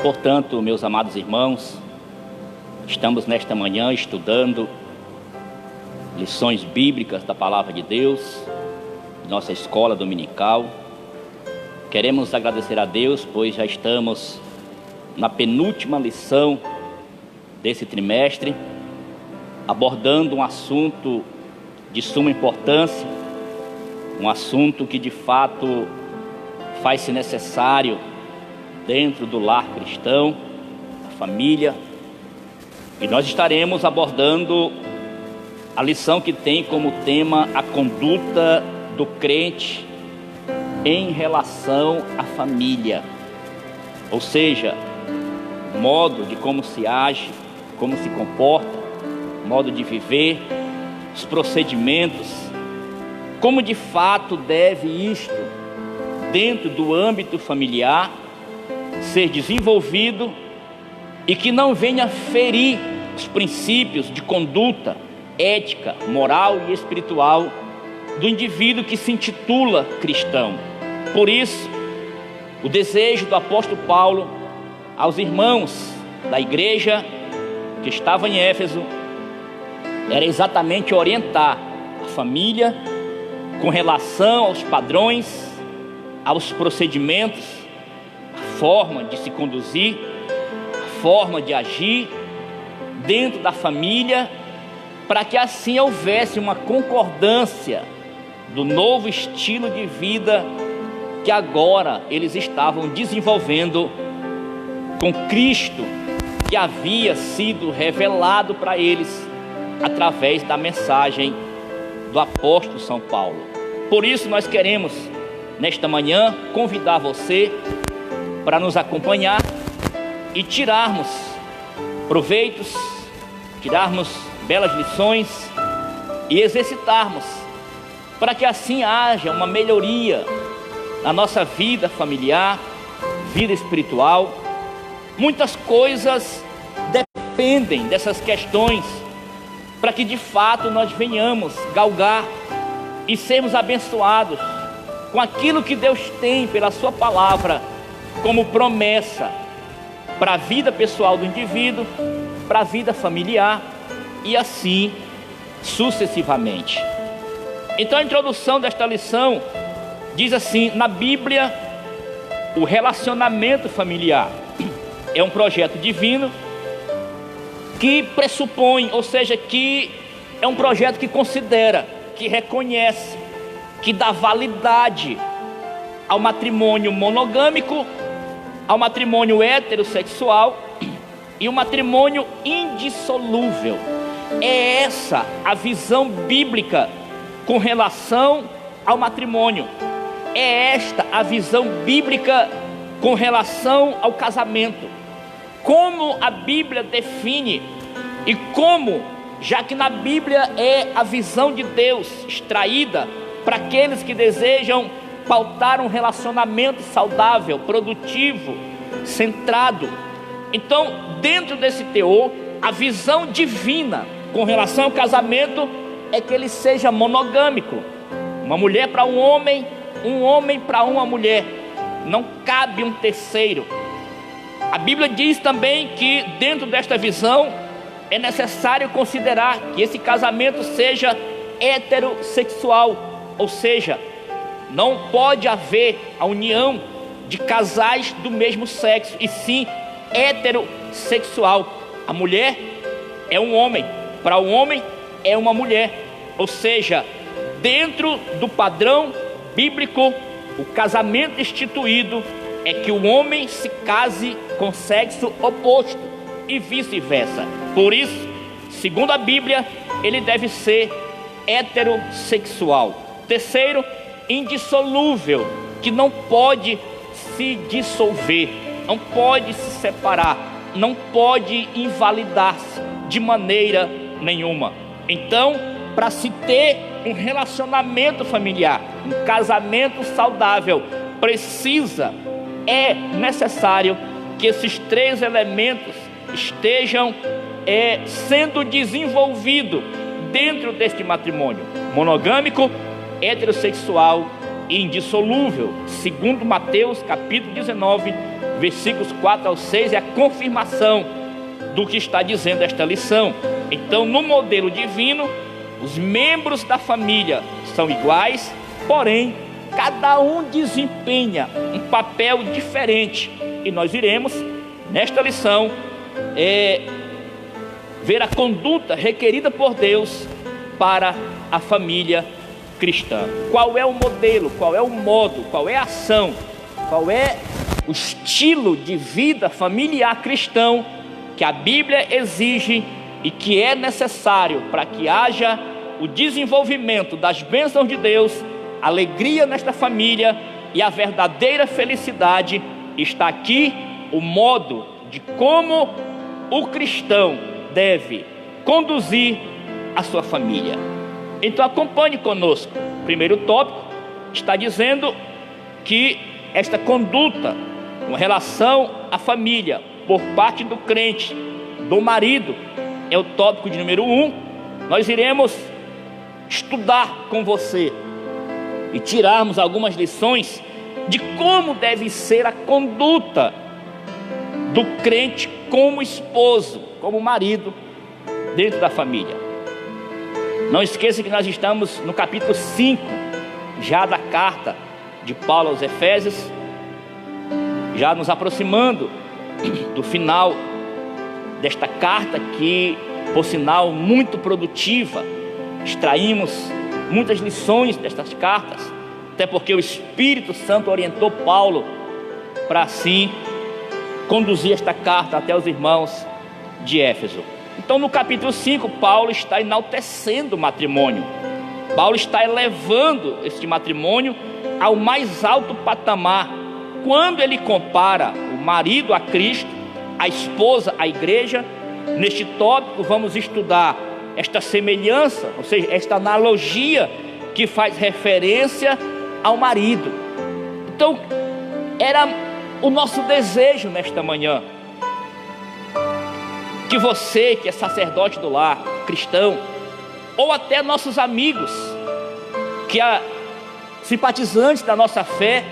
Portanto, meus amados irmãos, estamos nesta manhã estudando lições bíblicas da Palavra de Deus, nossa escola dominical. Queremos agradecer a Deus, pois já estamos na penúltima lição desse trimestre, abordando um assunto de suma importância, um assunto que de fato faz-se necessário dentro do lar cristão, da família. E nós estaremos abordando a lição que tem como tema a conduta do crente em relação à família, ou seja, modo de como se age, como se comporta, modo de viver, os procedimentos, como de fato deve isto, dentro do âmbito familiar, ser desenvolvido e que não venha ferir os princípios de conduta, ética, moral e espiritual do indivíduo que se intitula cristão. Por isso, o desejo do apóstolo Paulo aos irmãos da igreja que estava em Éfeso era exatamente orientar a família com relação aos padrões, aos procedimentos, a forma de se conduzir, a forma de agir dentro da família, para que assim houvesse uma concordância do novo estilo de vida que agora eles estavam desenvolvendo com Cristo, que havia sido revelado para eles através da mensagem do apóstolo São Paulo. Por isso nós queremos nesta manhã convidar você para nos acompanhar e tirarmos proveitos, tirarmos belas lições e exercitarmos, para que assim haja uma melhoria na nossa vida familiar, vida espiritual. Muitas coisas dependem dessas questões para que de fato nós venhamos galgar e sermos abençoados com aquilo que Deus tem pela sua palavra como promessa para a vida pessoal do indivíduo, para a vida familiar e assim sucessivamente. Então a introdução desta lição diz assim: na Bíblia, o relacionamento familiar é um projeto divino que pressupõe, ou seja, que é um projeto que considera, que reconhece, que dá validade ao matrimônio monogâmico, ao matrimônio heterossexual e o matrimônio indissolúvel. É essa a visão bíblica com relação ao matrimônio. É esta a visão bíblica com relação ao casamento. Como a Bíblia define e como, já que na Bíblia é a visão de Deus extraída para aqueles que desejam pautar um relacionamento saudável, produtivo, centrado. Então, dentro desse teor, a visão divina com relação ao casamento é que ele seja monogâmico. Uma mulher para um homem para uma mulher. Não cabe um terceiro. A Bíblia diz também que dentro desta visão é necessário considerar que esse casamento seja heterossexual, ou seja, não pode haver a união de casais do mesmo sexo, e sim heterossexual. A mulher é um homem, para o homem é uma mulher, ou seja, dentro do padrão bíblico, o casamento instituído é que o homem se case com sexo oposto e vice-versa. Por isso, segundo a Bíblia, ele deve ser heterossexual. Terceiro, indissolúvel, que não pode se dissolver, não pode se separar, não pode invalidar-se de maneira nenhuma. Então, para se ter um relacionamento familiar, um casamento saudável, é necessário que esses três elementos estejam sendo desenvolvidos dentro deste matrimônio: monogâmico, heterossexual e indissolúvel, segundo Mateus capítulo 19, versículos 4 ao 6 é a confirmação do que está dizendo esta lição. Então, no modelo divino, os membros da família são iguais, porém, cada um desempenha um papel diferente. E nós iremos, nesta lição, ver a conduta requerida por Deus para a família cristã. Qual é o modelo, qual é o modo, qual é a ação, qual é o estilo de vida familiar cristão que a Bíblia exige e que é necessário para que haja o desenvolvimento das bênçãos de Deus, alegria nesta família e a verdadeira felicidade. Está aqui o modo de como o cristão deve conduzir a sua família. Então acompanhe conosco. O primeiro tópico está dizendo que esta conduta com relação à família por parte do crente, do marido, é o tópico de número 1. Nós iremos estudar com você e tirarmos algumas lições de como deve ser a conduta do crente como esposo, como marido, dentro da família. Não esqueça que nós estamos no capítulo 5, já da carta de Paulo aos Efésios, já nos aproximando do final desta carta que, por sinal, muito produtiva. Extraímos muitas lições destas cartas, até porque o Espírito Santo orientou Paulo para assim conduzir esta carta até os irmãos de Éfeso. Então, no capítulo 5, Paulo está enaltecendo o matrimônio. Paulo está elevando este matrimônio ao mais alto patamar, quando ele compara o marido a Cristo, a esposa à igreja. Neste tópico vamos estudar esta semelhança, ou seja, esta analogia que faz referência ao marido. Então, era o nosso desejo nesta manhã que você, que é sacerdote do lar, cristão, ou até nossos amigos, que é simpatizantes da nossa fé,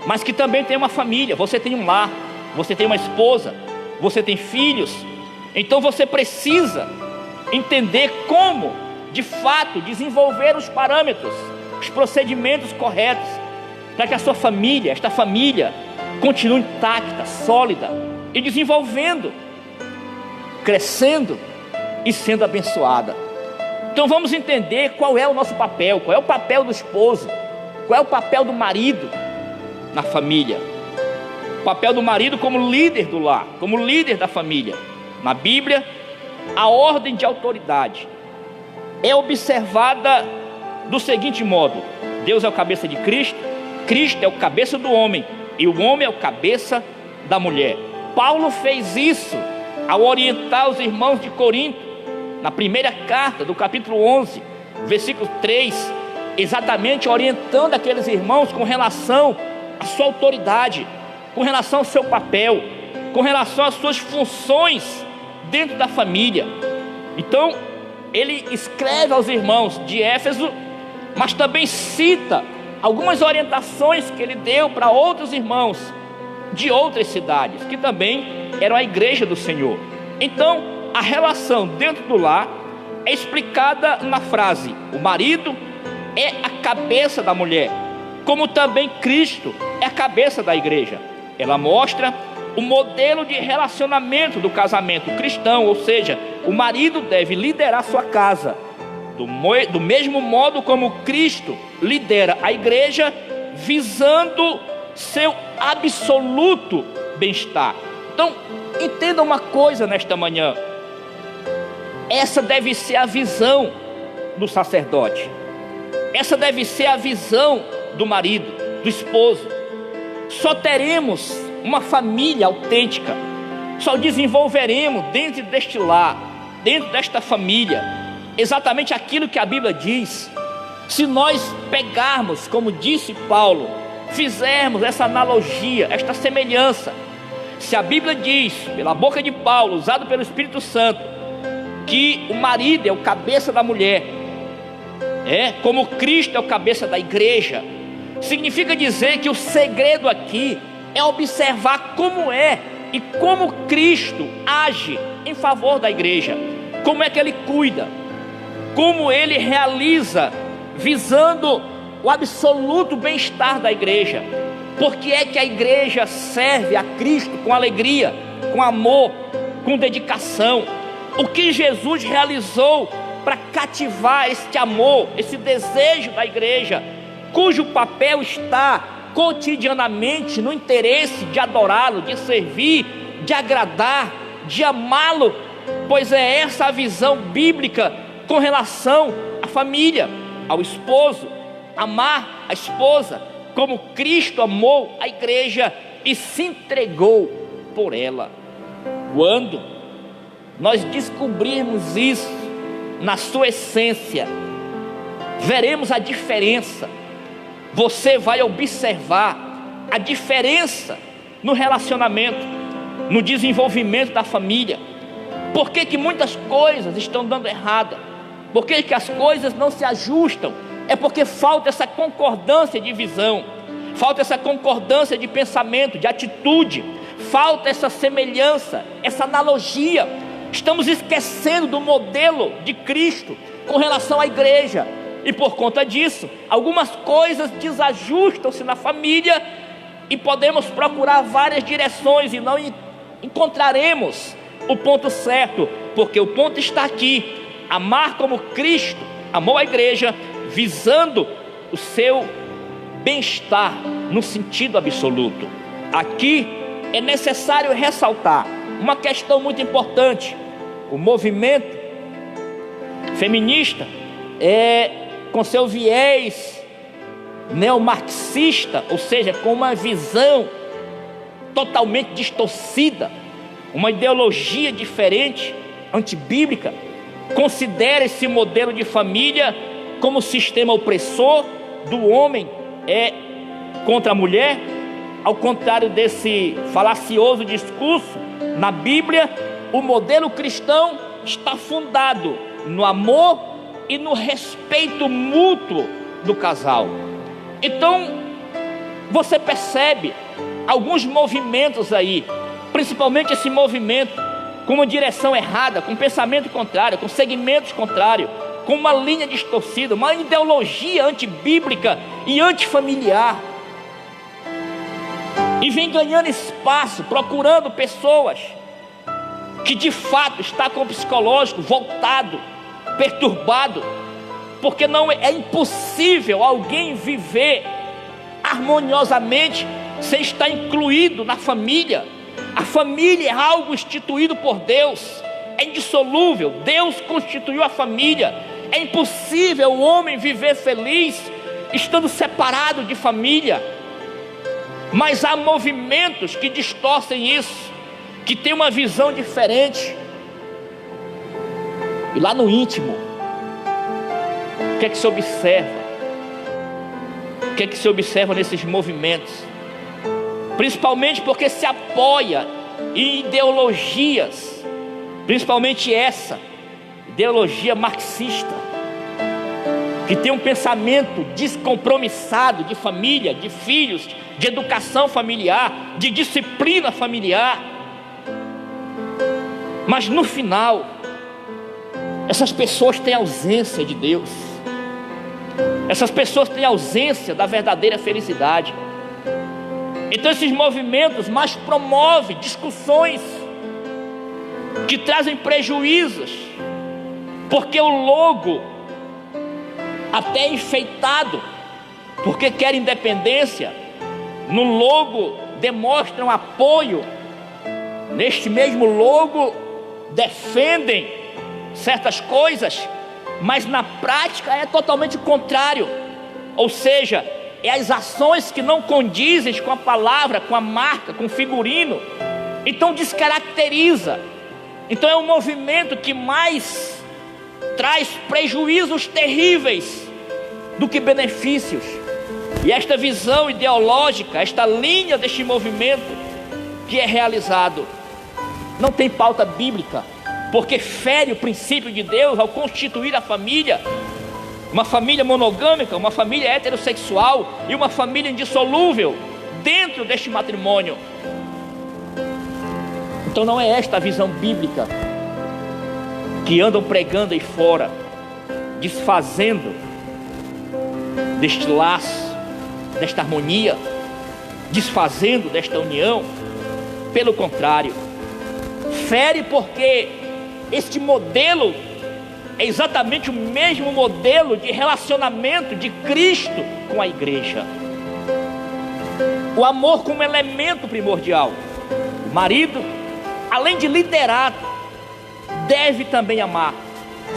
mas que também tem uma família. Você tem um lar, você tem uma esposa, você tem filhos. Então você precisa entender como, de fato, desenvolver os parâmetros, os procedimentos corretos, para que a sua família, esta família, continue intacta, sólida e desenvolvendo, crescendo e sendo abençoada. Então vamos entender qual é o nosso papel, qual é o papel do esposo, qual é o papel do marido na família. O papel do marido como líder do lar, como líder da família. Na Bíblia, a ordem de autoridade é observada do seguinte modo: Deus é o cabeça de Cristo, Cristo é o cabeça do homem e o homem é o cabeça da mulher. Paulo fez isso ao orientar os irmãos de Corinto, na primeira carta do capítulo 11, versículo 3, exatamente orientando aqueles irmãos com relação à sua autoridade, com relação ao seu papel, com relação às suas funções dentro da família. Então, ele escreve aos irmãos de Éfeso, mas também cita algumas orientações que ele deu para outros irmãos de outras cidades, que também eram a igreja do Senhor. Então, a relação dentro do lar é explicada na frase: o marido é a cabeça da mulher, como também Cristo é a cabeça da igreja. Ela mostra o modelo de relacionamento do casamento cristão, ou seja, o marido deve liderar sua casa, do mesmo modo como Cristo lidera a igreja, visando seu absoluto bem-estar. Então, entenda uma coisa nesta manhã: essa deve ser a visão do sacerdote, essa deve ser a visão do marido, do esposo. Só teremos uma família autêntica, só desenvolveremos dentro deste lar, dentro desta família, exatamente aquilo que a Bíblia diz, se nós pegarmos, como disse Paulo, fizermos essa analogia, esta semelhança. Se a Bíblia diz, pela boca de Paulo, usado pelo Espírito Santo, que o marido é o cabeça da mulher, como Cristo é o cabeça da igreja, significa dizer que o segredo aqui é observar como é e como Cristo age em favor da igreja, como é que Ele cuida, como Ele realiza, visando o absoluto bem-estar da igreja. Porque é que a igreja serve a Cristo com alegria, com amor, com dedicação. O que Jesus realizou para cativar este amor, esse desejo da igreja, cujo papel está cotidianamente no interesse de adorá-lo, de servir, de agradar, de amá-lo, pois é essa a visão bíblica com relação à família, ao esposo. Amar a esposa como Cristo amou a igreja e se entregou por ela. Quando nós descobrirmos isso na sua essência, veremos a diferença. Você vai observar a diferença no relacionamento, no desenvolvimento da família. Por que muitas coisas estão dando errada? Por que as coisas não se ajustam? É porque falta essa concordância de visão, falta essa concordância de pensamento, de atitude, falta essa semelhança, essa analogia. Estamos esquecendo do modelo de Cristo com relação à igreja, e por conta disso, algumas coisas desajustam-se na família e podemos procurar várias direções e não encontraremos o ponto certo, porque o ponto está aqui: amar como Cristo amou a igreja, visando o seu bem-estar no sentido absoluto. Aqui é necessário ressaltar uma questão muito importante. O movimento feminista com seu viés neomarxista, ou seja, com uma visão totalmente distorcida, uma ideologia diferente, antibíblica, considera esse modelo de família como sistema opressor do homem contra a mulher. Ao contrário desse falacioso discurso, na Bíblia, o modelo cristão está fundado no amor e no respeito mútuo do casal. Então, você percebe alguns movimentos aí, principalmente esse movimento com uma direção errada, com pensamento contrário, com segmentos contrários, com uma linha distorcida, uma ideologia antibíblica e antifamiliar, e vem ganhando espaço, procurando pessoas que de fato está com o psicológico voltado, perturbado, porque não é impossível alguém viver harmoniosamente sem estar incluído na família. A família é algo instituído por Deus, é indissolúvel. Deus constituiu a família. É impossível o homem viver feliz estando separado de família. Mas há movimentos que distorcem isso, que têm uma visão diferente. E lá no íntimo, o que é que se observa? O que é que se observa nesses movimentos? Principalmente porque se apoia em ideologias, principalmente essa ideologia marxista, que tem um pensamento descompromissado de família, de filhos, de educação familiar, de disciplina familiar. Mas no final, essas pessoas têm ausência de Deus. Essas pessoas têm ausência da verdadeira felicidade. Então esses movimentos mais promovem discussões que trazem prejuízos, porque o logo, até enfeitado, porque quer independência, no logo demonstram apoio, neste mesmo logo defendem certas coisas, mas na prática é totalmente o contrário. Ou seja, é as ações que não condizem com a palavra, com a marca, com o figurino, então descaracteriza. Então é um movimento que mais traz prejuízos terríveis do que benefícios. E esta visão ideológica, esta linha deste movimento que é realizado, não tem pauta bíblica, porque fere o princípio de Deus ao constituir a família, uma família monogâmica, uma família heterossexual e uma família indissolúvel. dentro deste matrimônio. Então não é esta a visão bíblica que andam pregando aí fora, desfazendo deste laço, desta harmonia, desfazendo desta união. Pelo contrário, fere, porque este modelo é exatamente o mesmo modelo de relacionamento de Cristo com a igreja. O amor como elemento primordial. O marido, além de liderar, deve também amar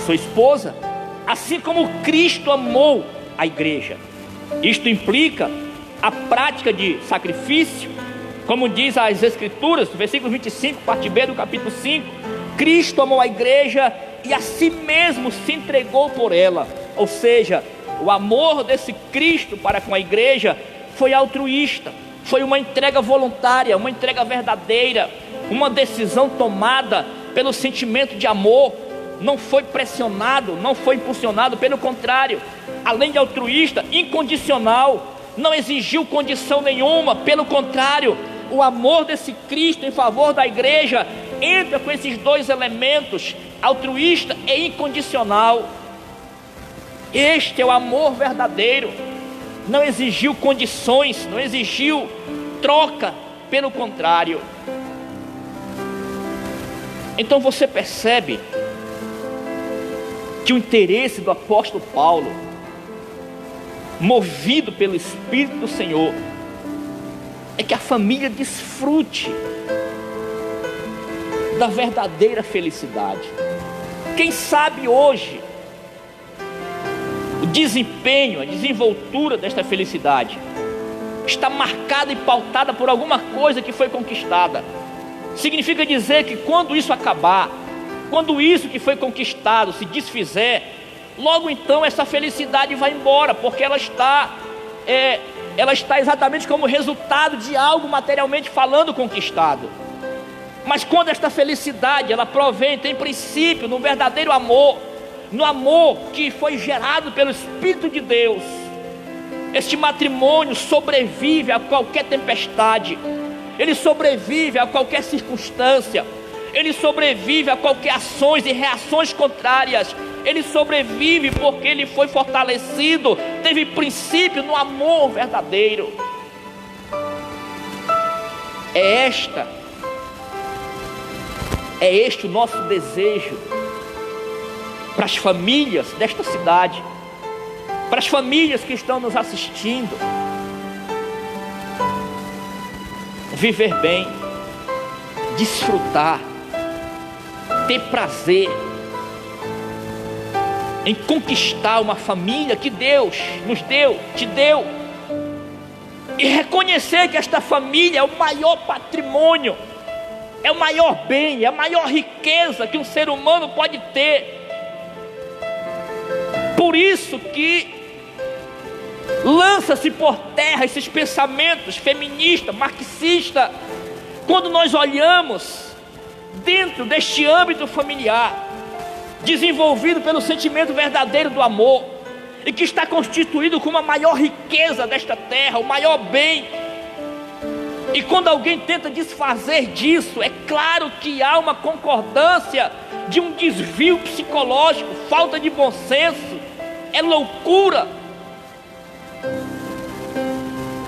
sua esposa, assim como Cristo amou a igreja. Isto implica a prática de sacrifício, como diz as Escrituras, versículo 25, parte B do capítulo 5. Cristo amou a igreja e a si mesmo se entregou por ela. Ou seja, o amor desse Cristo para com a igreja foi altruísta, foi uma entrega voluntária, uma entrega verdadeira, uma decisão tomada pelo sentimento de amor. Não foi pressionado, não foi impulsionado, pelo contrário, além de altruísta, incondicional, não exigiu condição nenhuma. Pelo contrário, o amor desse Cristo em favor da igreja entra com esses dois elementos, altruísta e incondicional. Este é o amor verdadeiro. Não exigiu condições, não exigiu troca, pelo contrário. Então você percebe que o interesse do apóstolo Paulo, movido pelo Espírito do Senhor, é que a família desfrute da verdadeira felicidade. Quem sabe hoje o desempenho, a desenvoltura desta felicidade está marcada e pautada por alguma coisa que foi conquistada. Significa dizer que quando isso acabar, quando isso que foi conquistado se desfizer, logo então essa felicidade vai embora, porque ela está exatamente como resultado de algo materialmente falando conquistado. Mas quando esta felicidade ela provém, tem princípio no verdadeiro amor, no amor que foi gerado pelo Espírito de Deus, este matrimônio sobrevive a qualquer tempestade, ele sobrevive a qualquer circunstância, ele sobrevive a qualquer ações e reações contrárias. Ele sobrevive porque ele foi fortalecido, teve princípio no amor verdadeiro. É este o nosso desejo para as famílias desta cidade, para as famílias que estão nos assistindo. Viver bem, desfrutar, ter prazer em conquistar uma família que Deus nos deu, te deu, e reconhecer que esta família é o maior patrimônio, é o maior bem, é a maior riqueza que um ser humano pode ter. Por isso que lança-se por terra esses pensamentos feministas, marxistas, quando nós olhamos dentro deste âmbito familiar, desenvolvido pelo sentimento verdadeiro do amor, e que está constituído como a maior riqueza desta terra, o maior bem. E quando alguém tenta desfazer disso, é claro que há uma concordância de um desvio psicológico, falta de bom senso, é loucura,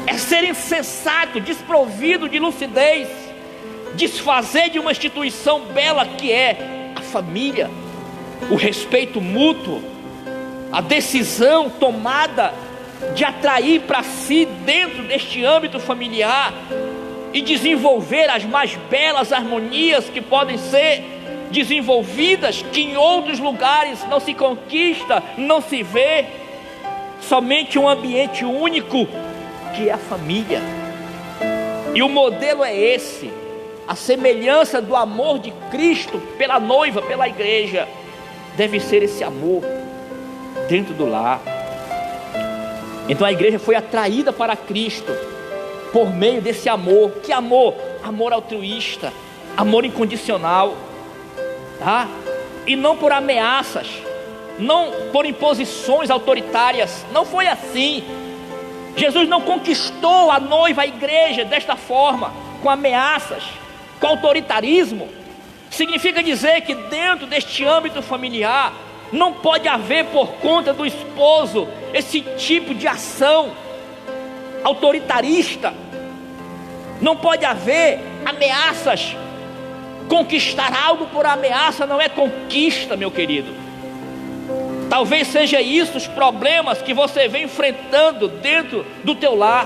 é ser insensato, desprovido de lucidez, desfazer de uma instituição bela que é a família, o respeito mútuo, a decisão tomada de atrair para si dentro deste âmbito familiar e desenvolver as mais belas harmonias que podem ser desenvolvidas, que em outros lugares não se conquista, não se vê. Somente um ambiente único, que é a família. E o modelo é esse, a semelhança do amor de Cristo pela noiva, pela igreja, deve ser esse amor dentro do lar. Então a igreja foi atraída para Cristo por meio desse amor. Que amor? Amor altruísta, amor incondicional, tá? E não por ameaças, não por imposições autoritárias. Não foi assim. Jesus não conquistou a noiva, a igreja, desta forma, com ameaças, com autoritarismo. Significa dizer que dentro deste âmbito familiar não pode haver, por conta do esposo, esse tipo de ação autoritarista. Não pode haver ameaças. Conquistar algo por ameaça não é conquista, meu querido. Talvez seja isso os problemas que você vem enfrentando dentro do teu lar,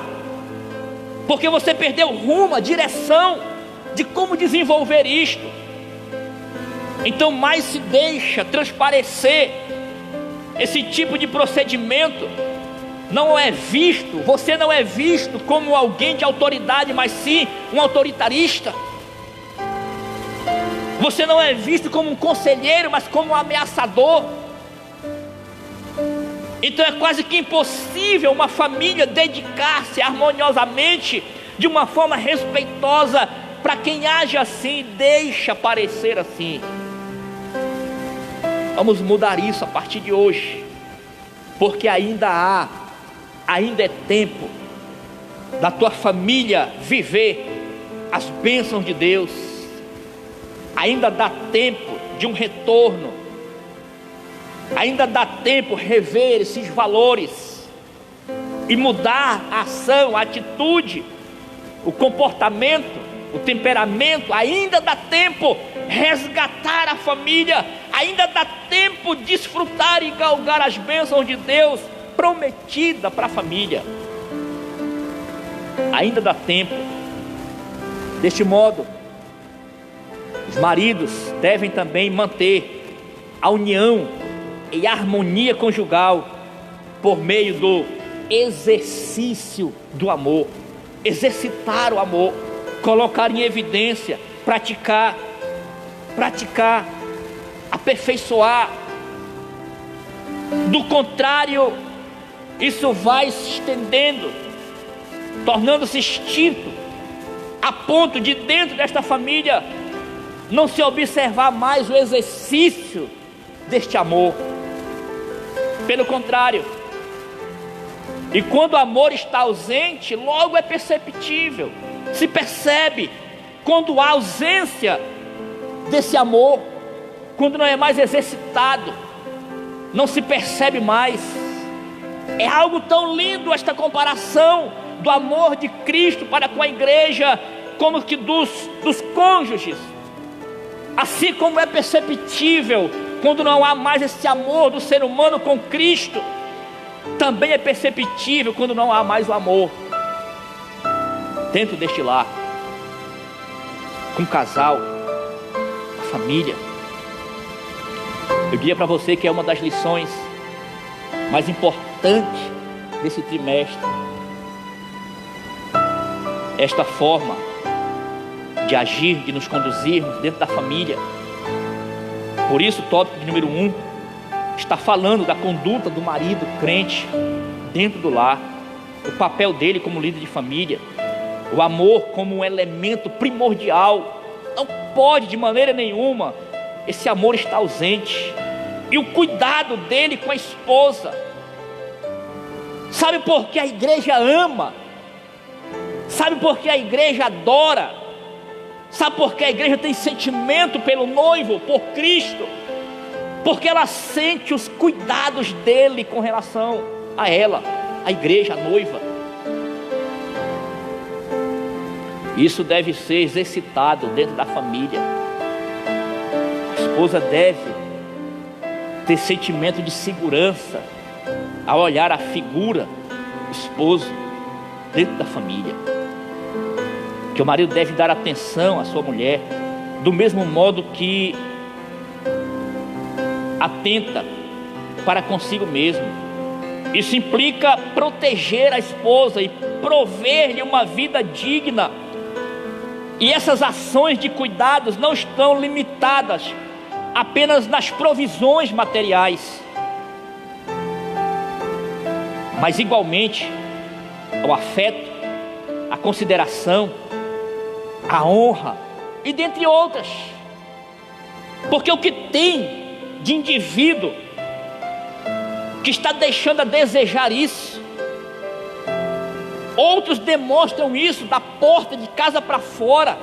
porque você perdeu o rumo, a direção de como desenvolver isto. Então mais se deixa transparecer esse tipo de procedimento. Não é visto, você não é visto como alguém de autoridade, mas sim um autoritarista. Você não é visto como um conselheiro, mas como um ameaçador. Então é quase que impossível uma família dedicar-se harmoniosamente, de uma forma respeitosa, para quem age assim, deixa parecer assim. Vamos mudar isso a partir de hoje, porque ainda é tempo da tua família viver as bênçãos de Deus. Ainda dá tempo de um retorno. Ainda dá tempo rever esses valores e mudar a ação, a atitude, o comportamento, o temperamento. Ainda dá tempo resgatar a família. Ainda dá tempo desfrutar e galgar as bênçãos de Deus prometida para a família. Ainda dá tempo. Deste modo, os maridos devem também manter a união e a harmonia conjugal por meio do exercício do amor. Exercitar o amor, colocar em evidência, praticar, aperfeiçoar. Do contrário, isso vai se estendendo, tornando-se extinto, a ponto de dentro desta família não se observar mais o exercício deste amor. Pelo contrário, e quando o amor está ausente, logo é perceptível, se percebe quando há ausência desse amor, quando não é mais exercitado, não se percebe mais. É algo tão lindo esta comparação do amor de Cristo para com a igreja, como que dos cônjuges. Assim como é perceptível quando não há mais esse amor do ser humano com Cristo, também é perceptível quando não há mais o amor dentro deste lar, com o casal, a família. Eu diria para você que é uma das lições mais importantes desse trimestre, esta forma de agir, de nos conduzirmos dentro da família. Por isso o tópico de número 1 está falando da conduta do marido crente dentro do lar, o papel dele como líder de família, o amor como um elemento primordial. Não pode de maneira nenhuma esse amor estar ausente, e o cuidado dele com a esposa. Sabe por que a igreja ama? Sabe por que a igreja adora? Sabe por que a igreja tem sentimento pelo noivo, por Cristo? Porque ela sente os cuidados dele com relação a ela, a igreja, a noiva. Isso deve ser exercitado dentro da família. A esposa deve ter sentimento de segurança ao olhar a figura do esposo dentro da família. Que o marido deve dar atenção à sua mulher, do mesmo modo que atenta para consigo mesmo. Isso implica proteger a esposa e prover-lhe uma vida digna. E essas ações de cuidados não estão limitadas apenas nas provisões materiais, mas igualmente ao afeto, à consideração, à honra e dentre outras. Porque o que tem de indivíduo que está deixando a desejar isso, Outros demonstram isso da porta de casa para fora.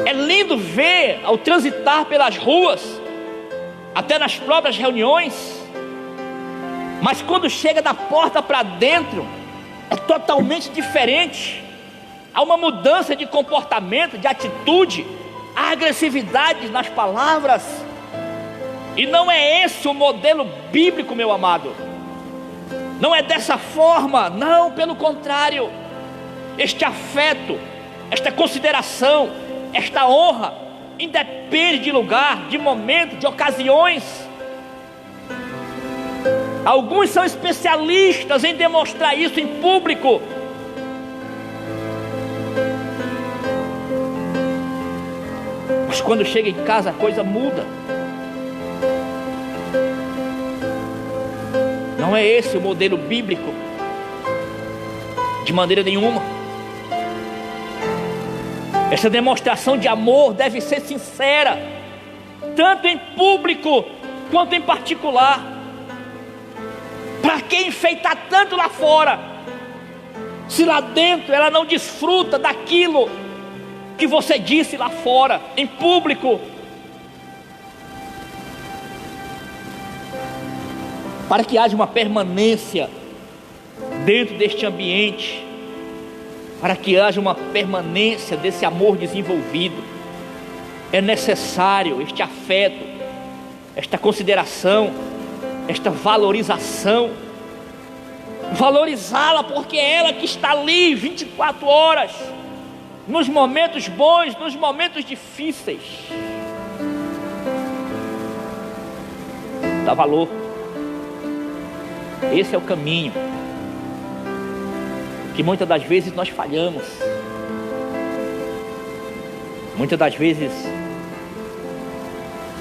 É lindo ver ao transitar pelas ruas, até nas próprias reuniões, mas quando chega da porta para dentro, é totalmente diferente. Há uma mudança de comportamento, de atitude, há agressividade nas palavras. E não é esse o modelo bíblico, meu amado. Não é dessa forma, não, pelo contrário. Este afeto, esta consideração, esta honra, independe de lugar, de momento, de ocasiões. Alguns são especialistas em demonstrar isso em público. Mas quando chega em casa a coisa muda. Não é esse o modelo bíblico, de maneira nenhuma. Essa demonstração de amor deve ser sincera, tanto em público quanto em particular. Para que enfeitar tanto lá fora, se lá dentro ela não desfruta daquilo que você disse lá fora, em público? Para que haja uma permanência dentro deste ambiente, para que haja uma permanência desse amor desenvolvido, é necessário este afeto, esta consideração, esta valorização. Valorizá-la, porque é ela que está ali 24 horas, nos momentos bons, nos momentos difíceis. Dá valor. Esse é o caminho que muitas das vezes nós falhamos. Muitas das vezes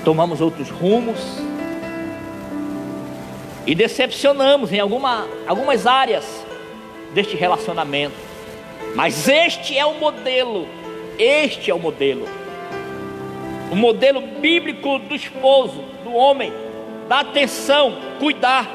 tomamos outros rumos e decepcionamos em algumas áreas deste relacionamento. Mas este é o modelo. Este é o modelo. O modelo bíblico do esposo, do homem. Dar atenção, cuidar.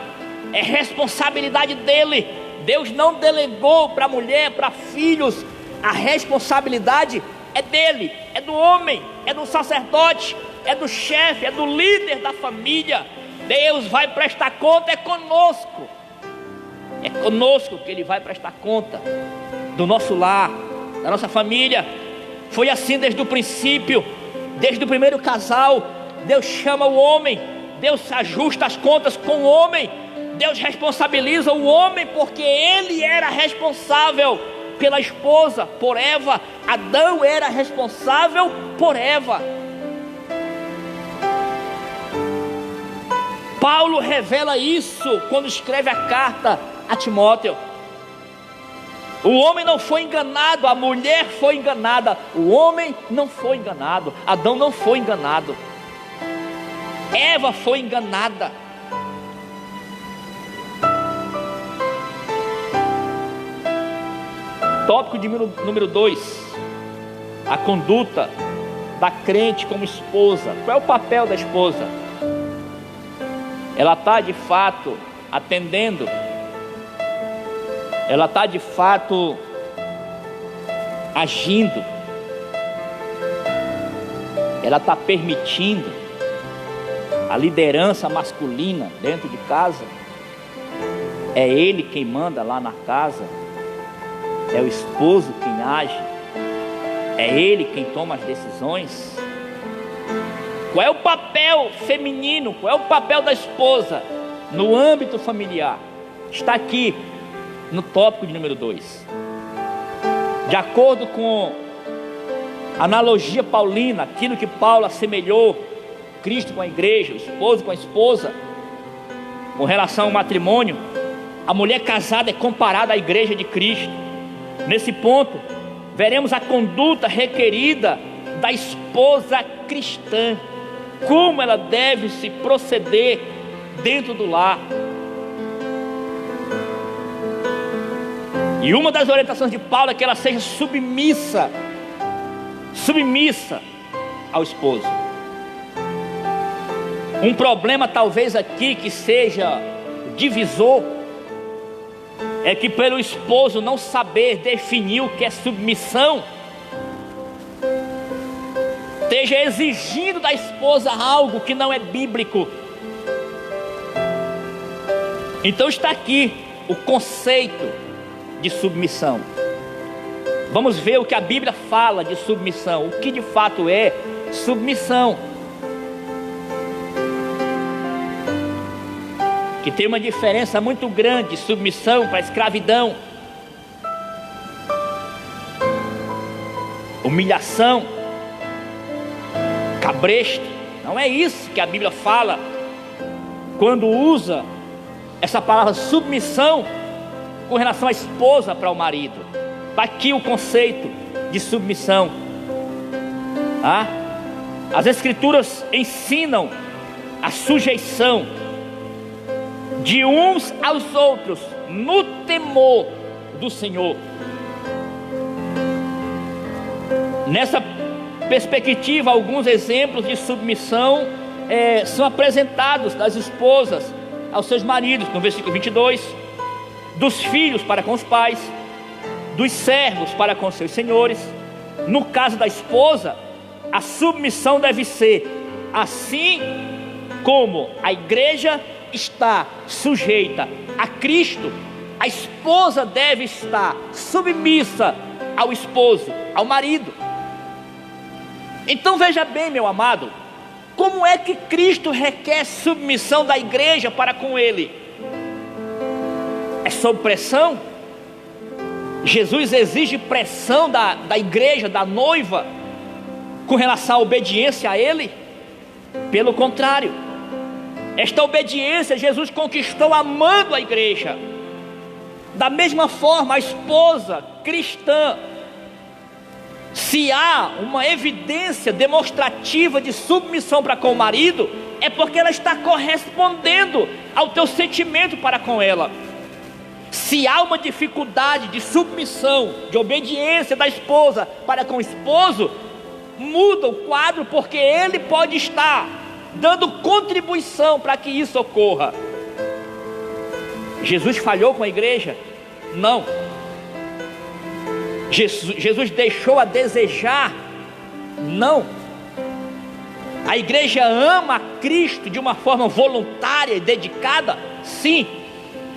É responsabilidade dele. Deus não delegou para a mulher, para filhos. A responsabilidade é dele, é do homem, é do sacerdote, é do chefe, é do líder da família. Deus vai prestar conta, é conosco. É conosco que Ele vai prestar conta do nosso lar, da nossa família. Foi assim desde o princípio, desde o primeiro casal. Deus chama o homem, Deus ajusta as contas com o homem, Deus responsabiliza o homem, porque ele era responsável pela esposa, por Eva. Adão era responsável por Eva. Paulo revela isso quando escreve a carta a Timóteo. O homem não foi enganado, a mulher foi enganada. O homem não foi enganado, Adão não foi enganado, Eva foi enganada. Tópico de número 2: a conduta da crente como esposa. Qual é o papel da esposa? Ela está de fato atendendo, ela está de fato agindo, ela está permitindo a liderança masculina dentro de casa? É ele quem manda lá na casa? É o esposo quem age? É ele quem toma as decisões? Qual é o papel feminino? Qual é o papel da esposa no âmbito familiar? Está aqui no tópico de número 2. De acordo com a analogia paulina, aquilo que Paulo assemelhou Cristo com a igreja, o esposo com a esposa, com relação ao matrimônio, a mulher casada é comparada à igreja de Cristo. Nesse ponto, veremos a conduta requerida da esposa cristã, como ela deve se proceder dentro do lar. E uma das orientações de Paulo é que ela seja submissa ao esposo. Um problema talvez aqui que seja divisor é que pelo esposo não saber definir o que é submissão, esteja exigindo da esposa algo que não é bíblico. Então está aqui o conceito de submissão. Vamos ver o que a Bíblia fala de submissão, o que de fato é submissão. Que tem uma diferença muito grande de submissão para escravidão, humilhação, cabresto. Não é isso que a Bíblia fala quando usa essa palavra submissão com relação à esposa para o marido. Está aqui o conceito de submissão. As Escrituras ensinam a sujeição de uns aos outros no temor do Senhor. Nessa perspectiva, alguns exemplos de submissão são apresentados das esposas aos seus maridos, no versículo 22, dos filhos para com os pais, dos servos para com seus senhores. No caso da esposa, a submissão deve ser assim como a igreja está sujeita a Cristo, a esposa deve estar submissa ao esposo, ao marido. Então veja bem, meu amado, como é que Cristo requer submissão da igreja para com ele? É sob pressão? Jesus exige pressão da igreja, da noiva, com relação à obediência a ele? Pelo contrário, esta obediência Jesus conquistou amando a igreja. Da mesma forma, a esposa cristã, se há uma evidência demonstrativa de submissão para com o marido, é porque ela está correspondendo ao teu sentimento para com ela. Se há uma dificuldade de submissão, de obediência da esposa para com o esposo, muda o quadro, porque ele pode estar dando contribuição para que isso ocorra. Jesus falhou com a igreja? Não. Jesus deixou a desejar? Não. A igreja ama a Cristo de uma forma voluntária e dedicada? Sim.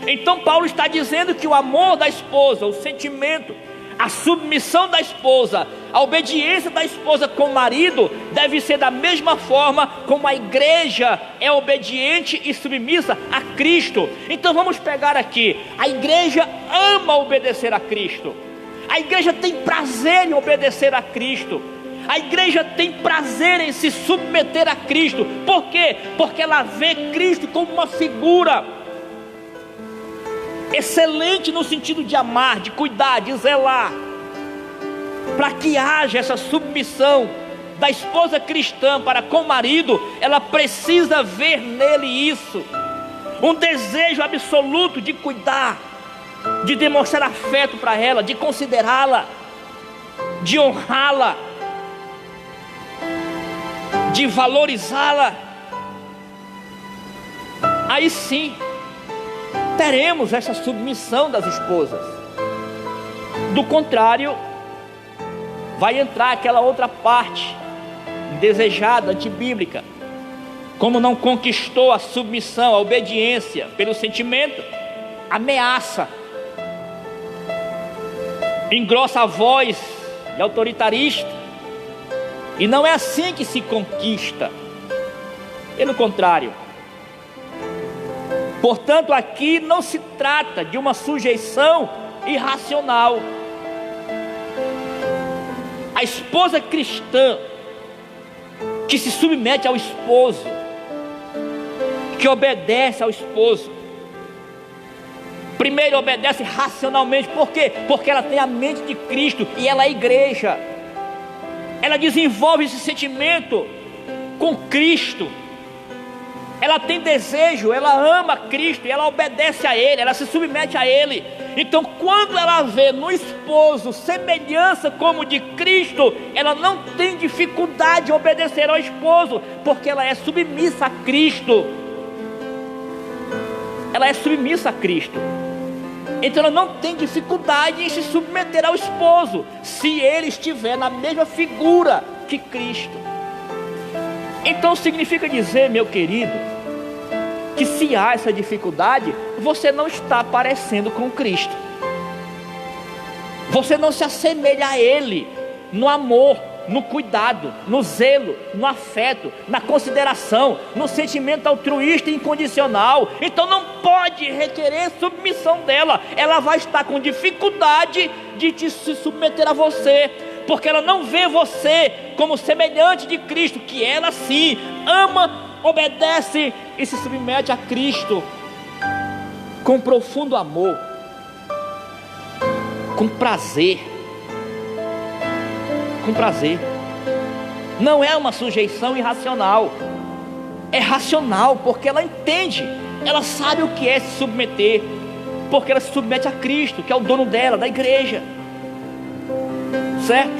Então Paulo está dizendo que o amor da esposa, o sentimento, a submissão da esposa, a obediência da esposa com o marido deve ser da mesma forma como a igreja é obediente e submissa a Cristo. Então vamos pegar aqui, a igreja ama obedecer a Cristo, a igreja tem prazer em obedecer a Cristo, a igreja tem prazer em se submeter a Cristo. Por quê? Porque ela vê Cristo como uma figura excelente no sentido de amar, de cuidar, de zelar. Para que haja essa submissão da esposa cristã para com o marido, ela precisa ver nele isso, um desejo absoluto de cuidar, de demonstrar afeto para ela, de considerá-la, de honrá-la, de valorizá-la. Aí sim teremos essa submissão das esposas. Do contrário, vai entrar aquela outra parte indesejada, antibíblica. Como não conquistou a submissão, a obediência pelo sentimento, ameaça, engrossa a voz de autoritarista. E não é assim que se conquista. Pelo contrário. Portanto, aqui não se trata de uma sujeição irracional. A esposa cristã que se submete ao esposo, que obedece ao esposo, primeiro obedece racionalmente. Por quê? Porque ela tem a mente de Cristo e ela é a igreja. Ela desenvolve esse sentimento com Cristo. Ela tem desejo, ela ama Cristo e ela obedece a Ele, ela se submete a Ele. Então, quando ela vê no esposo semelhança como de Cristo, ela não tem dificuldade em obedecer ao esposo, porque ela é submissa a Cristo. Ela é submissa a Cristo. Então ela não tem dificuldade em se submeter ao esposo, se ele estiver na mesma figura que Cristo. Então significa dizer, meu querido, que se há essa dificuldade, você não está parecendo com Cristo. Você não se assemelha a Ele no amor, no cuidado, no zelo, no afeto, na consideração, no sentimento altruísta e incondicional. Então não pode requerer submissão dela. Ela vai estar com dificuldade de se submeter a você, porque ela não vê você como semelhante de Cristo, que ela sim ama, obedece e se submete a Cristo com profundo amor, com prazer. Com prazer. Não é uma sujeição irracional, é racional, porque ela entende, ela sabe o que é se submeter, porque ela se submete a Cristo, que é o dono dela, da igreja, certo?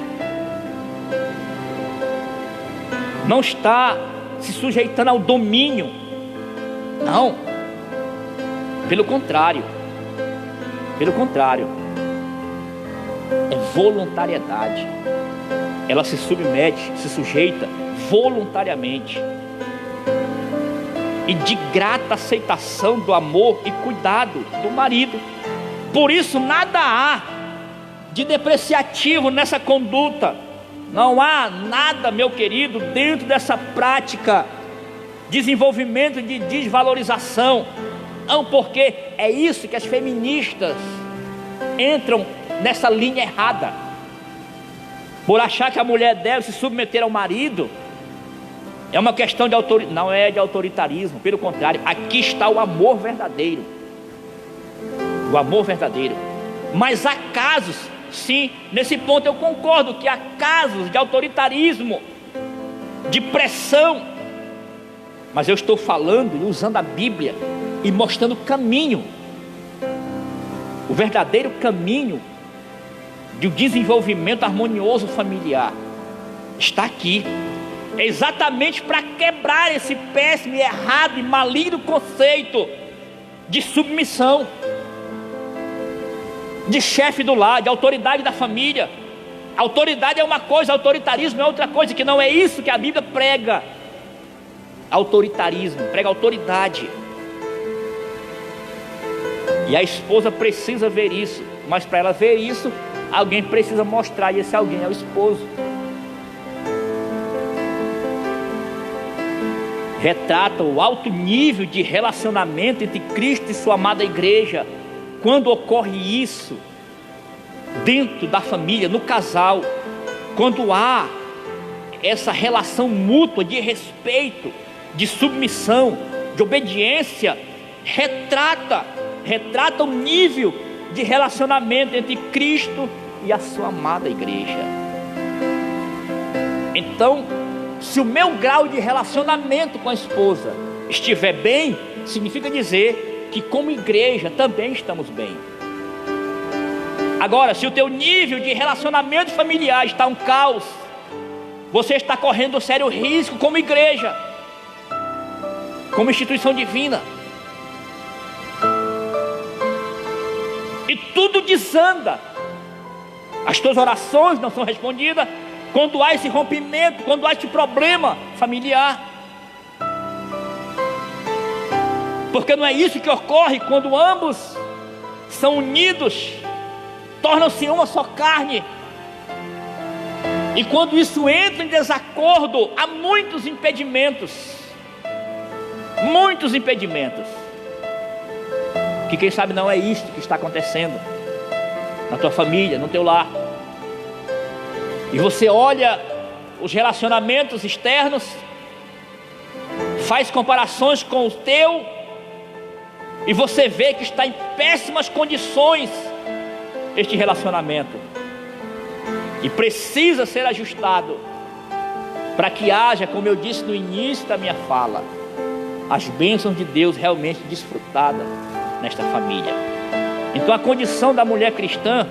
Não está se sujeitando ao domínio, não, pelo contrário, é voluntariedade. Ela se submete, se sujeita voluntariamente e de grata aceitação do amor e cuidado do marido. Por isso nada há de depreciativo nessa conduta. Não há nada, meu querido, dentro dessa prática, desenvolvimento de desvalorização. Não, porque é isso que as feministas entram nessa linha errada, por achar que a mulher deve se submeter ao marido. É uma questão de autoritarismo. Não é de autoritarismo, pelo contrário, aqui está o amor verdadeiro. O amor verdadeiro. Mas há casos, sim, nesse ponto eu concordo, que há casos de autoritarismo, de pressão. Mas eu estou falando e usando a Bíblia e mostrando o caminho, o verdadeiro caminho de um desenvolvimento harmonioso familiar. Está aqui. É exatamente para quebrar esse péssimo, errado e maligno conceito de submissão, de chefe do lar, de autoridade da família. Autoridade é uma coisa, autoritarismo é outra coisa, que não é isso que a Bíblia prega. Autoritarismo, prega autoridade. E a esposa precisa ver isso, mas para ela ver isso, alguém precisa mostrar, e esse alguém é o esposo. Retrata o alto nível de relacionamento entre Cristo e sua amada igreja. Quando ocorre isso dentro da família, no casal, quando há essa relação mútua de respeito, de submissão, de obediência, retrata o nível de relacionamento entre Cristo e a sua amada igreja. Então, se o meu grau de relacionamento com a esposa estiver bem, significa dizer que como igreja também estamos bem. Agora, se o teu nível de relacionamento familiar está um caos, você está correndo um sério risco como igreja, como instituição divina. E tudo desanda. As tuas orações não são respondidas quando há esse rompimento, quando há esse problema familiar. Porque não é isso que ocorre quando ambos são unidos, tornam-se uma só carne. E quando isso entra em desacordo, há muitos impedimentos. Muitos impedimentos. Que quem sabe não é isto que está acontecendo na tua família, no teu lar. E você olha os relacionamentos externos, faz comparações com o teu, e você vê que está em péssimas condições este relacionamento, e precisa ser ajustado, para que haja, como eu disse no início da minha fala, as bênçãos de Deus realmente desfrutadas nesta família. Então a condição da mulher cristã,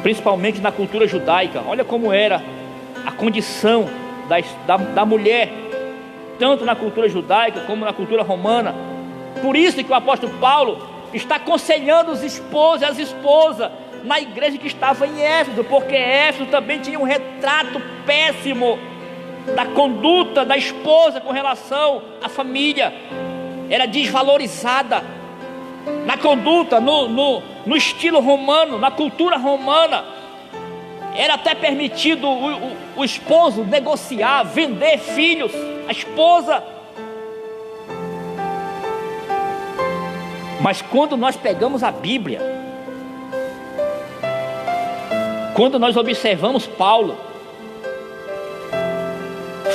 principalmente na cultura judaica, olha como era a condição da mulher, tanto na cultura judaica como na cultura romana. Por isso que o apóstolo Paulo está aconselhando os esposos e as esposas na igreja que estava em Éfeso, porque Éfeso também tinha um retrato péssimo da conduta da esposa com relação à família. Era desvalorizada na conduta, no estilo romano, na cultura romana. Era até permitido o esposo negociar, vender filhos, a esposa. Mas quando nós pegamos a Bíblia, quando nós observamos Paulo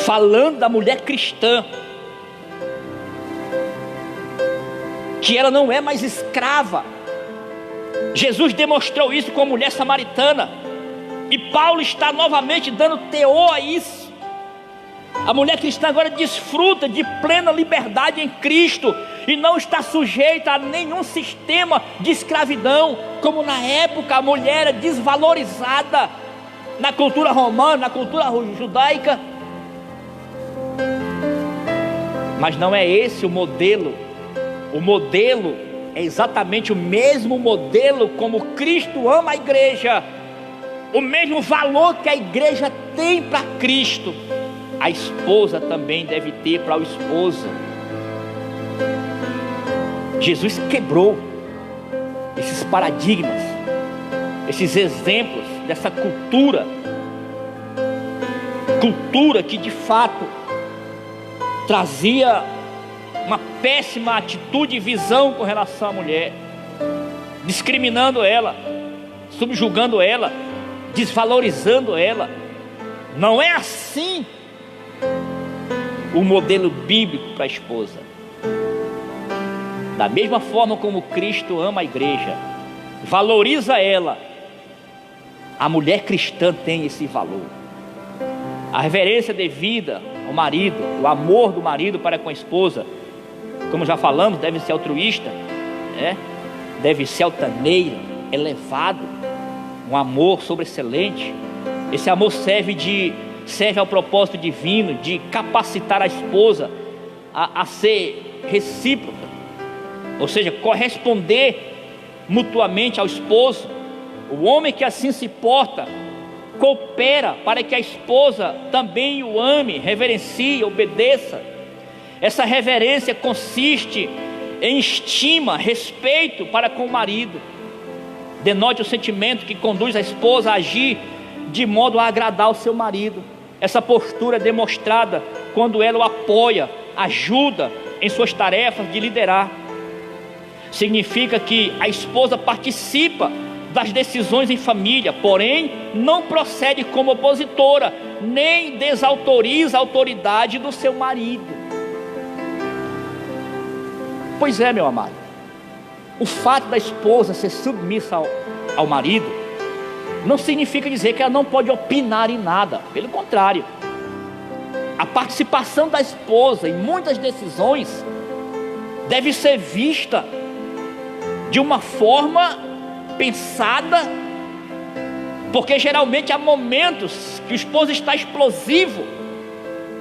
falando da mulher cristã, que ela não é mais escrava, Jesus demonstrou isso com a mulher samaritana, e Paulo está novamente dando teor a isso. A mulher cristã agora desfruta de plena liberdade em Cristo e não está sujeita a nenhum sistema de escravidão, como na época a mulher era desvalorizada na cultura romana, na cultura judaica. Mas não é esse o modelo. O modelo é exatamente o mesmo modelo como Cristo ama a igreja, o mesmo valor que a igreja tem para Cristo, a esposa também deve ter para o esposo. Jesus quebrou esses paradigmas, esses exemplos dessa cultura que de fato trazia uma péssima atitude e visão com relação à mulher, discriminando ela, subjugando ela, desvalorizando ela. Não é assim o modelo bíblico para a esposa. Da mesma forma como Cristo ama a igreja, valoriza ela, a mulher cristã tem esse valor. A reverência devida ao marido, o amor do marido para com a esposa, como já falamos, deve ser altruísta, deve ser altaneiro, elevado, um amor sobreexcelente. Esse amor serve ao propósito divino de capacitar a esposa a ser recíproca, ou seja, corresponder mutuamente ao esposo. O homem que assim se porta coopera para que a esposa também o ame, reverencie, obedeça. Essa reverência consiste em estima, respeito para com o marido. Denote o sentimento que conduz a esposa a agir de modo a agradar o seu marido. Essa postura é demonstrada quando ela o apoia, ajuda em suas tarefas de liderar. Significa que a esposa participa das decisões em família, porém não procede como opositora, nem desautoriza a autoridade do seu marido. Pois é, meu amado, o fato da esposa ser submissa ao marido não significa dizer que ela não pode opinar em nada. Pelo contrário, a participação da esposa em muitas decisões deve ser vista de uma forma pensada, porque geralmente há momentos que o esposo está explosivo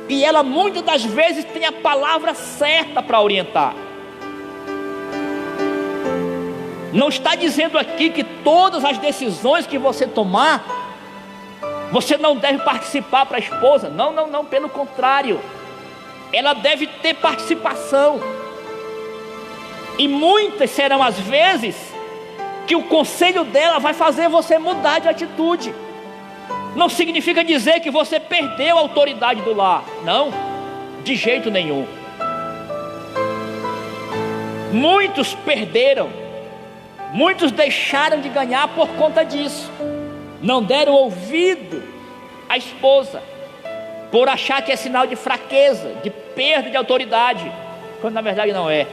e ela muitas das vezes tem a palavra certa para orientar. Não está dizendo aqui que todas as decisões que você tomar, você não deve participar para a esposa. Não, pelo contrário, ela deve ter participação. E muitas serão as vezes que o conselho dela vai fazer você mudar de atitude. Não significa dizer que você perdeu a autoridade do lar. Não, de jeito nenhum. Muitos perderam, muitos deixaram de ganhar por conta disso. Não deram ouvido à esposa, por achar que é sinal de fraqueza, de perda de autoridade, quando na verdade não é.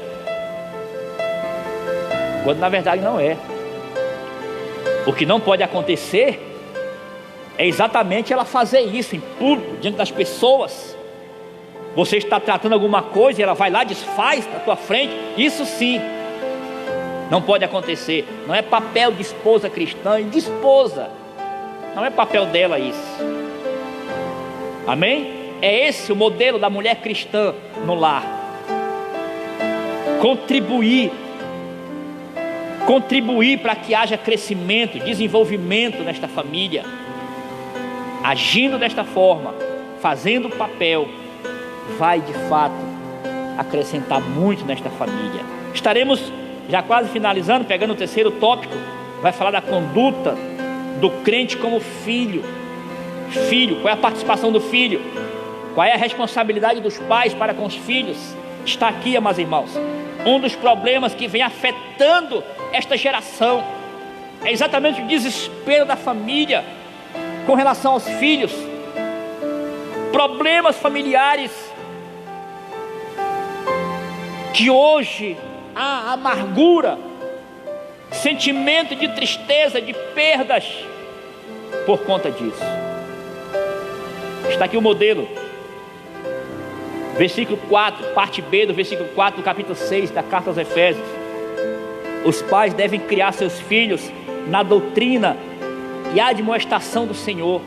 O que não pode acontecer é exatamente ela fazer isso em público, diante das pessoas. Você está tratando alguma coisa e ela vai lá, desfaz na tua frente. Isso sim, não pode acontecer. Não é papel de esposa cristã e de esposa. Não é papel dela isso. Amém? É esse o modelo da mulher cristã no lar. Contribuir contribuir para que haja crescimento, desenvolvimento nesta família, agindo desta forma, fazendo o papel, vai de fato acrescentar muito nesta família. Estaremos já quase finalizando, pegando o terceiro tópico, vai falar da conduta do crente como filho. Filho, qual é a participação do filho? Qual é a responsabilidade dos pais para com os filhos? Está aqui, amados irmãos, um dos problemas que vem afetando esta geração é exatamente o desespero da família com relação aos filhos, problemas familiares, que hoje há amargura, sentimento de tristeza, de perdas por conta disso. Está aqui o modelo, versículo 4, parte B do versículo 4 do capítulo 6 da carta aos Efésios. Os pais devem criar seus filhos na doutrina e admoestação do Senhor.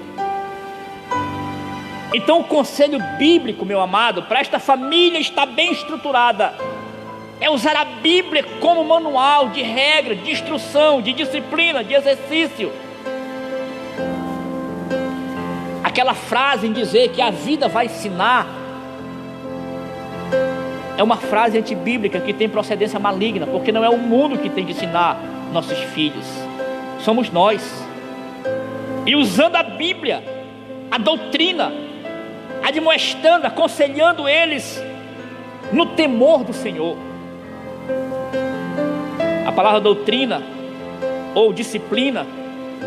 Então o conselho bíblico, meu amado, para esta família estar bem estruturada, é usar a Bíblia como manual de regra, de instrução, de disciplina, de exercício. Aquela frase em dizer que a vida vai ensinar é uma frase antibíblica que tem procedência maligna, porque não é o mundo que tem de ensinar nossos filhos, somos nós. E usando a Bíblia, a doutrina, admoestando, aconselhando eles no temor do Senhor. A palavra doutrina ou disciplina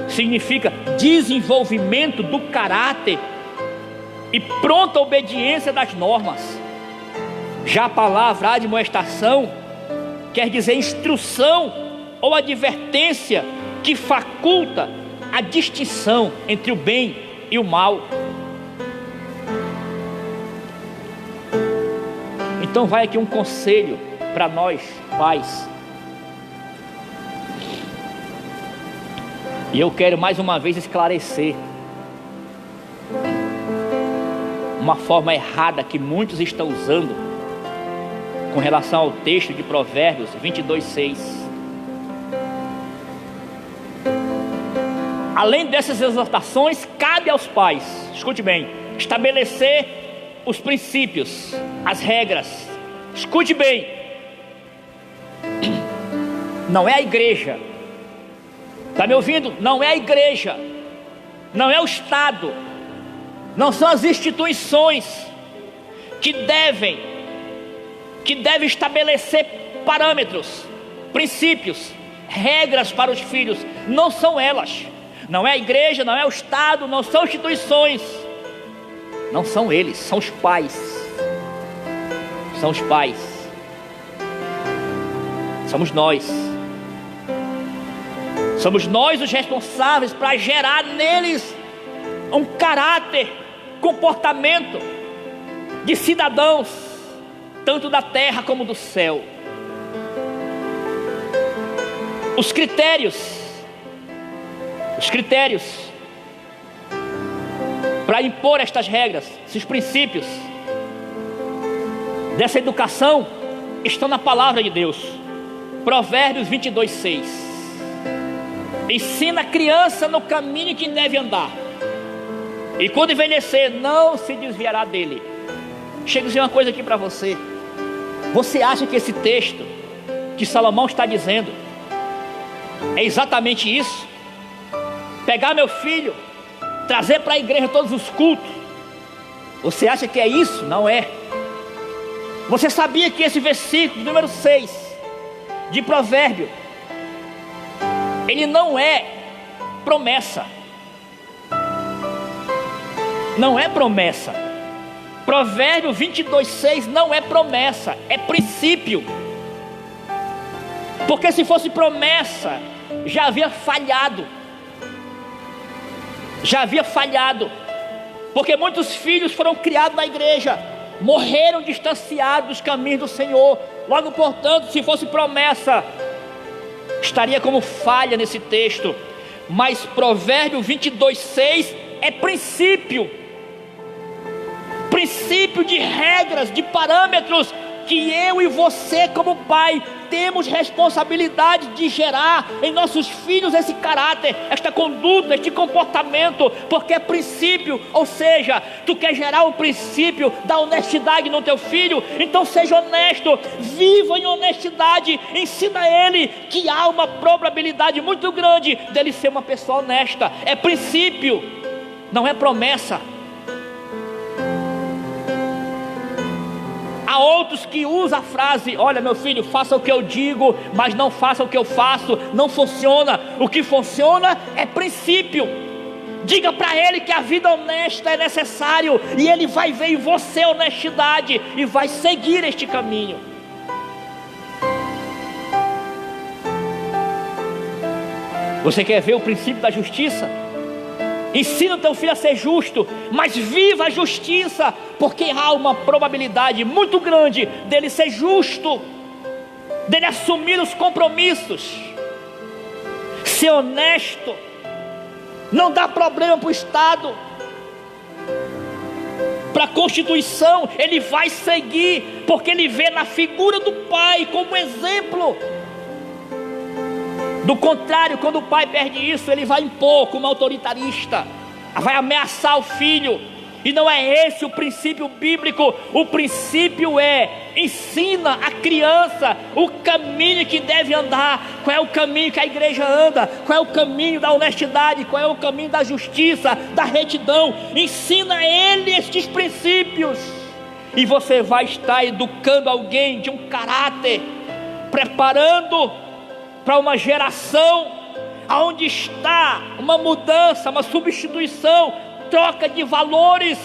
significa desenvolvimento do caráter e pronta obediência das normas. Já a palavra admoestação quer dizer instrução ou advertência que faculta a distinção entre o bem e o mal. Então vai aqui um conselho para nós pais, e eu quero mais uma vez esclarecer uma forma errada que muitos estão usando com relação ao texto de Provérbios 22:6. Além dessas exortações, cabe aos pais, escute bem, estabelecer os princípios, as regras. Escute bem, não é a igreja, está me ouvindo? Não é a igreja, não é o Estado, não são as instituições que devem estabelecer parâmetros, princípios, regras para os filhos. Não são elas, não é a igreja, não é o Estado, não são instituições, não são eles, são os pais. São os pais, somos nós os responsáveis para gerar neles um caráter, comportamento de cidadãos, tanto da terra como do céu. Os critérios para impor estas regras, esses princípios dessa educação estão na palavra de Deus. Provérbios 22:6. Ensina a criança no caminho que deve andar, e quando envelhecer não se desviará dele. Chega a dizer uma coisa aqui para você. Você acha que esse texto que Salomão está dizendo é exatamente isso? Pegar meu filho, trazer para a igreja todos os cultos, você acha que é isso? Não é. Você sabia que esse versículo número 6 de Provérbio, ele não é promessa. Não é promessa. Provérbio 22:6 não é promessa, é princípio. Porque se fosse promessa, já havia falhado. Porque muitos filhos foram criados na igreja, morreram distanciados dos caminhos do Senhor. Logo, portanto, se fosse promessa, estaria como falha nesse texto. Mas Provérbio 22:6 é princípio de regras, de parâmetros que eu e você, como pai, temos responsabilidade de gerar em nossos filhos esse caráter, esta conduta, este comportamento, porque é princípio. Ou seja, tu quer gerar o princípio da honestidade no teu filho, então seja honesto, viva em honestidade, ensina a ele que há uma probabilidade muito grande dele ser uma pessoa honesta. É princípio, não é promessa. Há outros que usam a frase: olha meu filho, faça o que eu digo, mas não faça o que eu faço. Não funciona. O que funciona é princípio. Diga para ele que a vida honesta é necessário, e ele vai ver em você honestidade e vai seguir este caminho. Você quer ver o princípio da justiça? Ensina o teu filho a ser justo, mas viva a justiça, porque há uma probabilidade muito grande dele ser justo, dele assumir os compromissos, ser honesto. Não dá problema para o Estado, para a Constituição, ele vai seguir, porque ele vê na figura do pai como exemplo. Do contrário, quando o pai perde isso, ele vai impor como autoritarista, vai ameaçar o filho. E não é esse o princípio bíblico. O princípio é: ensina a criança o caminho que deve andar. Qual é o caminho que a igreja anda? Qual é o caminho da honestidade? Qual é o caminho da justiça, da retidão? Ensina a ele estes princípios, e você vai estar educando alguém de um caráter, preparando para uma geração onde está uma mudança, uma substituição, troca de valores.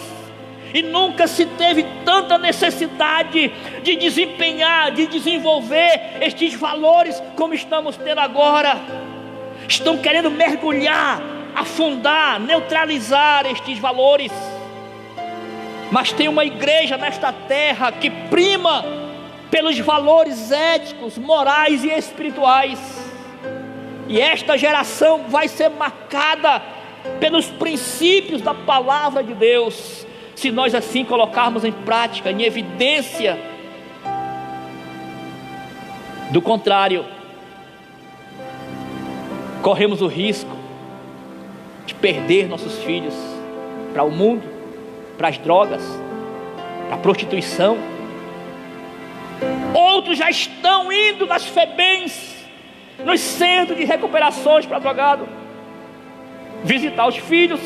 E nunca se teve tanta necessidade de desempenhar, de desenvolver estes valores como estamos tendo agora. Estão querendo mergulhar, afundar, neutralizar estes valores. Mas tem uma igreja nesta terra que prima pelos valores éticos, morais e espirituais. E esta geração vai ser marcada pelos princípios da palavra de Deus, se nós assim colocarmos em prática, em evidência. Do contrário, corremos o risco de perder nossos filhos para o mundo, para as drogas, para a prostituição. Outros já estão indo nas FEBEMs, nos centros de recuperações para drogado, visitar os filhos.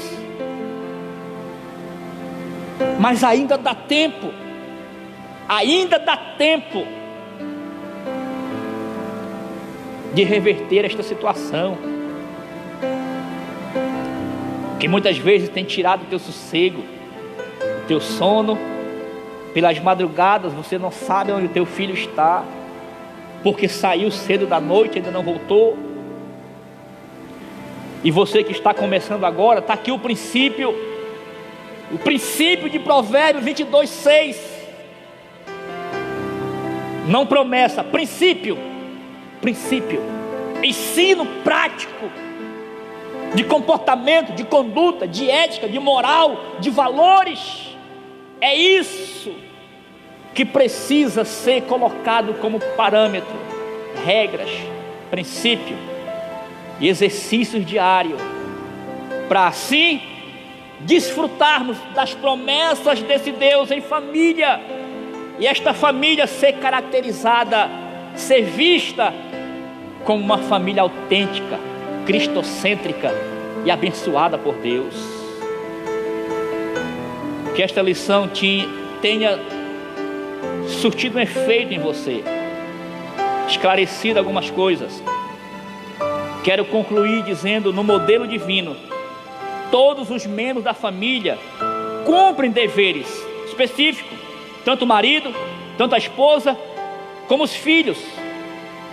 Mas ainda dá tempo de reverter esta situação, que muitas vezes tem tirado o teu sossego, o teu sono. Pelas madrugadas você não sabe onde o teu filho está, porque saiu cedo da noite e ainda não voltou. E você que está começando agora, está aqui o princípio de Provérbios 22:6. Não promessa, princípio, ensino prático de comportamento, de conduta, de ética, de moral, de valores. É isso que precisa ser colocado como parâmetro, regras, princípio e exercícios diários, para assim desfrutarmos das promessas desse Deus em família, e esta família ser caracterizada, ser vista como uma família autêntica, cristocêntrica e abençoada por Deus. Que esta lição tenha surtido um efeito em você, esclarecido algumas coisas. Quero concluir dizendo: no modelo divino, todos os membros da família cumprem deveres específicos, tanto o marido, tanto a esposa, como os filhos,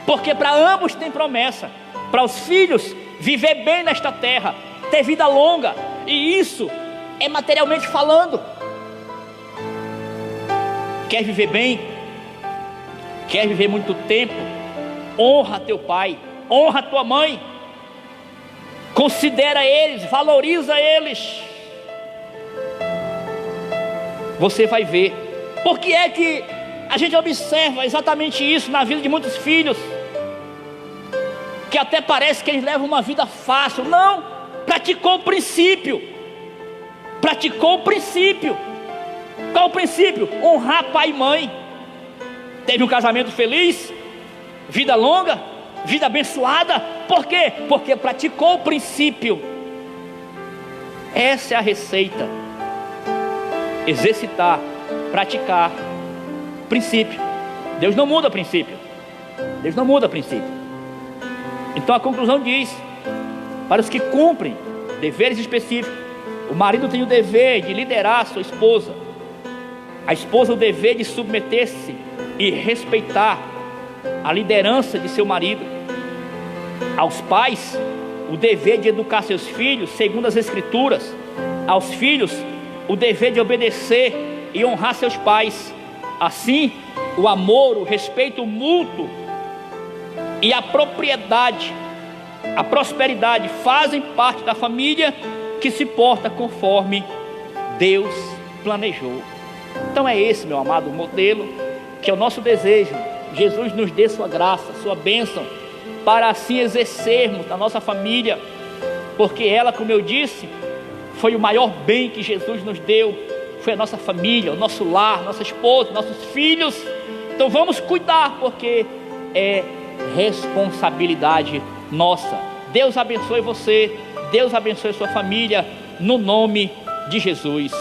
porque para ambos tem promessa. Para os filhos, viver bem nesta terra, ter vida longa, e isso é materialmente falando. Quer viver bem? Quer viver muito tempo? Honra teu pai, honra tua mãe, considera eles, valoriza eles. Você vai ver. Por que é que a gente observa exatamente isso na vida de muitos filhos, que até parece que eles levam uma vida fácil. Não, praticou o princípio. Praticou o princípio. Qual o princípio? Honrar pai e mãe. Teve um casamento feliz, vida longa, vida abençoada. Por quê? Porque praticou o princípio. Essa é a receita. Exercitar, praticar princípio. Deus não muda princípio. Deus não muda princípio. Então a conclusão diz: para os que cumprem deveres específicos, o marido tem o dever de liderar a sua esposa, a esposa o dever de submeter-se e respeitar a liderança de seu marido, aos pais o dever de educar seus filhos segundo as escrituras, aos filhos o dever de obedecer e honrar seus pais. Assim, o amor, o respeito mútuo e a propriedade, a prosperidade fazem parte da família que se porta conforme Deus planejou. Então é esse, meu amado, o modelo que é o nosso desejo. Jesus nos dê sua graça, sua bênção, para assim exercermos na nossa família, porque ela, como eu disse, foi o maior bem que Jesus nos deu. Foi a nossa família, o nosso lar, nossa esposa, nossos filhos. Então vamos cuidar, porque é responsabilidade nossa. Deus abençoe você, Deus abençoe sua família, no nome de Jesus.